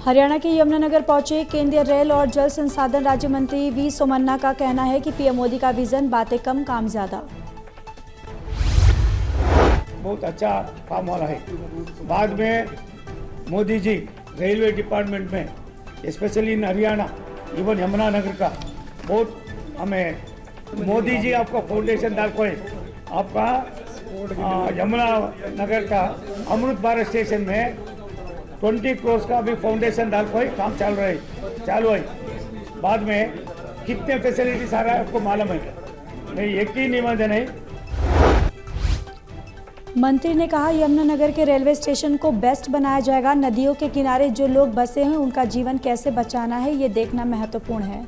हरियाणा के यमुनानगर पहुंचे केंद्रीय रेल और जल संसाधन राज्य मंत्री वी सोमन्ना का कहना है कि पीएम मोदी का विजन बातें कम काम ज्यादा। बहुत अच्छा काम वाला है। बाद में मोदी जी रेलवे डिपार्टमेंट में specially in Haryana even Yamunanagar का बहुत हमें मोदी जी आपका फाउंडेशन डाल को आपका यमुनानगर का अमृत भारत स्टेशन में 20 करोड़ का भी फाउंडेशन डाल को काम चालू है। बाद में कितने फैसिलिटी सारा आपको मालूम है। मैं एक ही निवेदन है। मंत्री ने कहा यमुनानगर के रेलवे स्टेशन को बेस्ट बनाया जाएगा। नदियों के किनारे जो लोग बसे हैं उनका जीवन कैसे बचाना है ये देखना महत्वपूर्ण है।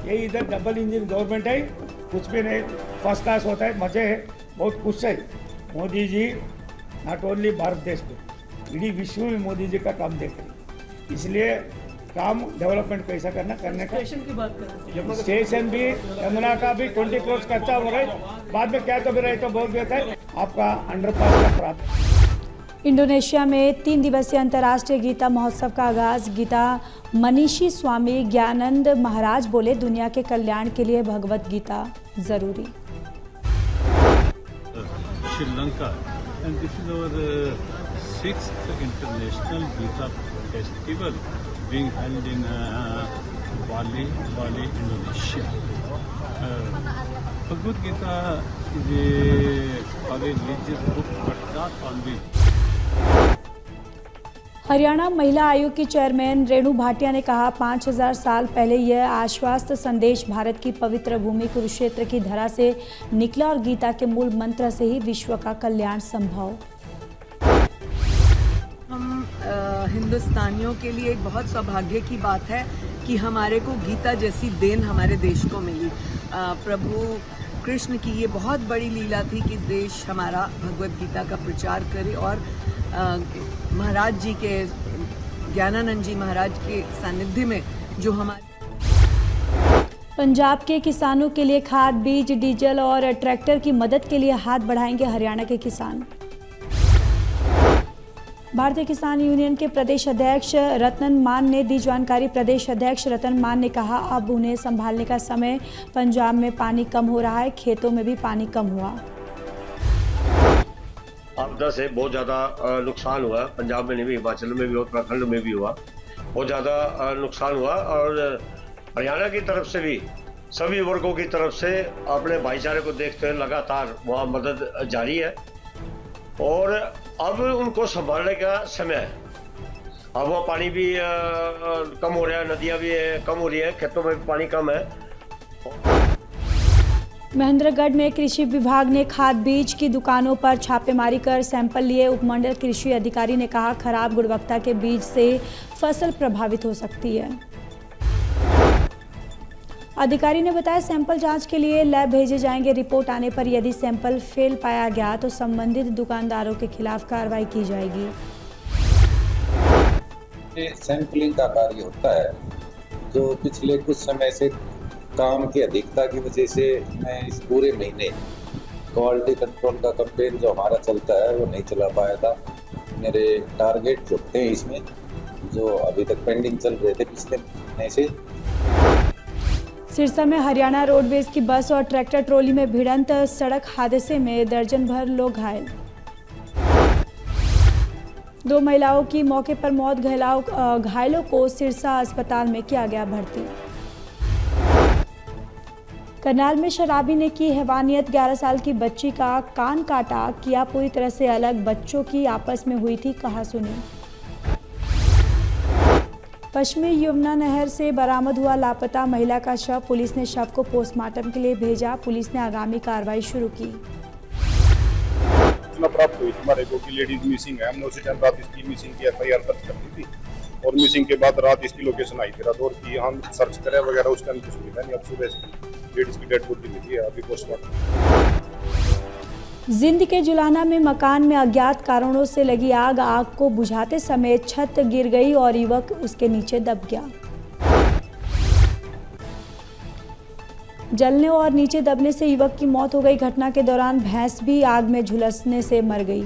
ये इधर डबल इंजन गवर्नमेंट है, कुछ भी नहीं, फर्स्ट क्लास होता है, मजे है, बहुत खुश है। मोदी जी नॉट ओनली भारत देश में, इडीी विश्व में मोदी जी का काम देख रहे हैं। इसलिए काम डेवलपमेंट कैसा करने का स्टेशन की बात करें, स्टेशन भी यमुना का भी 20 करोड़ खर्चा हो रहा है। बाद में क्या तो भी रहे तो बहुत बेहतर है। आपका अंडरपास का प्राप्त। इंडोनेशिया में 3 दिवसीय अंतर्राष्ट्रीय गीता महोत्सव का आगाज। गीता मनीषी स्वामी ज्ञानंद महाराज बोले, दुनिया के कल्याण के लिए भगवत गीता जरूरी। Sri Lanka and this is our 6th international Gita festival being held in Bali, Indonesia. Bhagavad Gita is a religious book but not only. Haryana महिला आयोग की चेयरमैन रेणु भाटिया ने कहा, 5000 साल पहले यह आश्वस्त संदेश भारत की पवित्र भूमि कुरुक्षेत्र की धरा से निकला और गीता के मूल मंत्र से ही विश्व का कल्याण संभव। हम हिंदुस्तानियों के लिए एक बहुत सौभाग्य की बात है कि हमारे को गीता जैसी देन हमारे देश को मिली। प्रभु कृष्ण की ये बहुत बड़ी लीला थी कि देश हमारा भगवत गीता का प्रचार करे और महाराज जी के ज्ञानानंद जी महाराज के सानिध्य में जो हमारे पंजाब के किसानों के लिए खाद, बीज, डीजल और ट्रैक्टर की मदद के लिए हाथ बढ़ाएंगे हरियाणा के किसान। भारतीय किसान यूनियन के प्रदेश अध्यक्ष रतन मान ने दी जानकारी। प्रदेश अध्यक्ष रतन मान ने कहा, अब उन्हें संभालने का समय। पंजाब में पानी कम हो रहा है, खेतों में भी पानी कम हुआ। आपदा से बहुत ज़्यादा नुकसान हुआ। पंजाब में नहीं भी, हिमाचल में भी और उत्तराखंड में भी हुआ। बहुत ज़्यादा नुकसान हुआ और हरियाणा की तरफ से भी सभी वर्गों की तरफ से अपने भाईचारे को देखते हुए लगातार वहाँ मदद जारी है और अब उनको संभालने का समय है। अब वह पानी भी कम हो रहा है, नदियाँ भी कम हो रही है, खेतों में भी पानी कम है। महेंद्रगढ़ में कृषि विभाग ने खाद बीज की दुकानों पर छापेमारी कर सैंपल लिए। उपमंडल कृषि अधिकारी ने कहा, खराब गुणवत्ता के बीज से फसल प्रभावित हो सकती है। अधिकारी ने बताया, सैंपल जांच के लिए लैब भेजे जाएंगे। रिपोर्ट आने पर यदि सैंपल फेल पाया गया तो संबंधित दुकानदारों के खिलाफ कार्रवाई की जाएगी। सैंपलिंग का कार्य होता है जो पिछले कुछ समय से काम की अधिकता की वजह से मैं इस पूरे महीने क्वालिटी कंट्रोल का कैंपेन जो हमारा चलता है वो नहीं चला पाया था। मेरे टारगेट जो थे इसमें जो अभी तक पेंडिंग चल रहे थे पिछले महीने से। सिरसा में हरियाणा रोडवेज की बस और ट्रैक्टर ट्रॉली में भिड़ंत। सड़क हादसे में दर्जन भर लोग घायल। 2 महिलाओं की मौके पर मौत। घायलों को सिरसा अस्पताल में किया गया भर्ती। करनाल में शराबी ने की हैवानियत। 11 साल की बच्ची का कान काटा, किया पूरी तरह से अलग। बच्चों की आपस में हुई थी कहासुनी। पश्चिमी यमुना नहर से बरामद हुआ लापता महिला का शव। पुलिस ने शव को पोस्टमार्टम के लिए भेजा। पुलिस ने आगामी कार्रवाई शुरू की। सूचना प्राप्त हुई हमारे को कि लेडीज मिसिंग है। हमने उसी टाइम रात इसकी मिसिंग की FIR दर्ज कर दी थी और मिसिंग के बाद रात इसकी लोकेशन आई थी। रात और की हम सर्च करें वगैरह उस टाइम कुछ मिला नहीं। अब सुबह लेडीज की डेड बॉडी मिली है, अभी पोस्टमार्टम। जिंद के जुलाना में मकान में अज्ञात कारणों से लगी आग। आग को बुझाते समय छत गिर गई और युवक उसके नीचे दब गया। जलने और नीचे दबने से युवक की मौत हो गई। घटना के दौरान भैंस भी आग में झुलसने से मर गई।